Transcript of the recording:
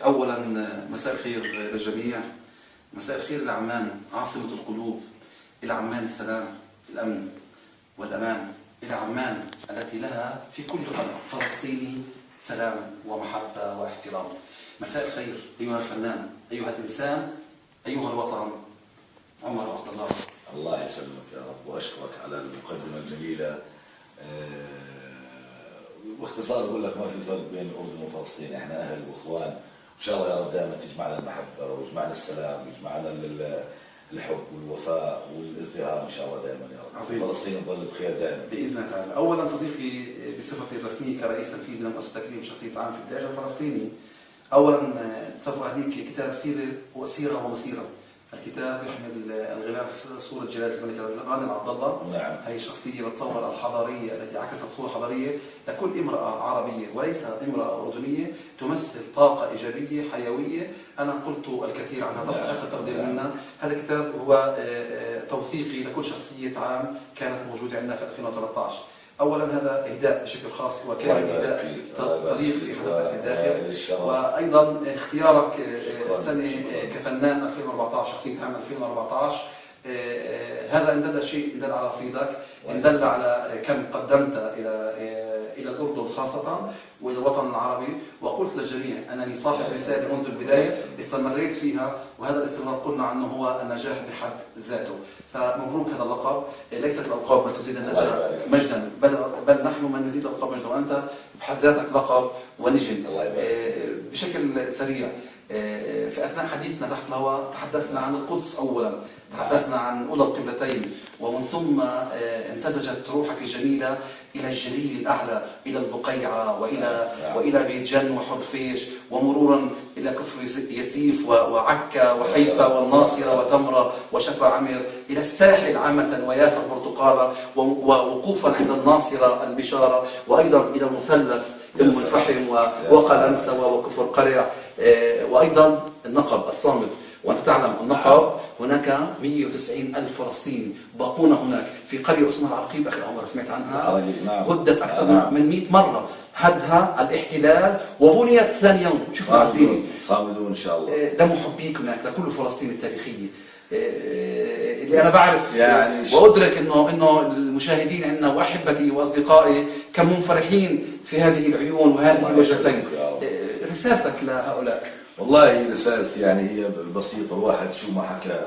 أولا مساء الخير للجميع، مساء الخير لعمان عاصمة القلوب، إلى عمان السلام، الأمن والأمان، إلى عمان التي لها في كل قلب فلسطيني سلام ومحبة واحترام. مساء الخير أيها الفنان، أيها الإنسان، أيها الوطن. عمر عبد الله. الله يسلمك يا رب وأشكرك على المقدمة الجميلة. باختصار أقول لك ما في فرق بين الأردن وفلسطين، إحنا أهل وإخوان، وإن شاء الله يا رب دائما تجمعنا المحبة ويجمعنا السلام ويجمعنا الحب والوفاء والازدهار إن شاء الله دائما يا رب. عظيم. فلسطين تظل بخير دائما بإذن الله تعالى. أولا صديقي بصفتي الرسمية كرئيس تنفيذي لمؤسسة تكريم شخصية عام في الإنتاج الفلسطيني، أولا سوف أهديك كتاب سيرة ومسيرة. الكتاب يحمل الغلاف صورة جلالة الملك غانم عبد الله. نعم. هي شخصية بتصور الحضارية التي عكست صورة حضارية لكل امرأة عربية وليس امرأة أردنية، تمثل طاقة إيجابية حيوية. أنا قلت الكثير عنها، تستحق التقدير منا. هذا الكتاب هو توثيقي لكل شخصية عام كانت موجودة عندنا في 2013. أولا هذا إهداء بشكل خاص، وكان إهداء طريق في حضرتك في الداخل، وأيضا اختيارك السنة كفنان 2014 شخصية عام 2014. هذا إن دل شيء يدل على رصيدك، إن دل على كم قدمت إلى الأردن خاصة وإلى الوطن العربي. وقلت للجميع أنني صاحب رسالة منذ البداية استمريت فيها، وهذا الاستمرار قلنا عنه هو النجاح بحد ذاته. فمبروك هذا اللقب. ليست الألقاب من تزيد النجاح مجدا، بل نحن من نزيد الألقاب مجدا، وأنت بحد ذاتك لقب ونجم. بشكل سريع، في أثناء حديثنا تحت الهواء تحدثنا عن القدس أولا، تحدثنا عن أولى القبلتين، ومن ثم امتزجت روحك الجميلة إلى الجليل الأعلى، إلى البقيعة وإلى بيت جن وحرفيش، ومرورا إلى كفر يسيف وعكا وحيفا والناصرة وتمرة وشفا عمر، إلى الساحل عامة ويافا البرتقالة، ووقوفا عند الناصرة البشارة، وأيضا إلى المثلث أم الفحم وقلنسوة وكفر قرع، وأيضا النقب الصامت. وأنت تعلم النقب هناك 190,000 فلسطيني باقون هناك في قرية اسمها العرقيب. أخي عمر سمعت عنها؟ هدت أكثر من 100 مرة، هدها الاحتلال وبنيت ثاني يوم. شوف عزيزي، صامدون إن شاء الله. ده محبيك هناك لكل فلسطين التاريخية اللي أنا بعرف يعني وأدرك إنه المشاهدين عندنا وأحبتي وأصدقائي كم منفرحين في هذه العيون وهذه الوجهتين. رسالتك لهؤلاء؟ والله رسالتي يعني هي بسيطة. الواحد شو ما حكى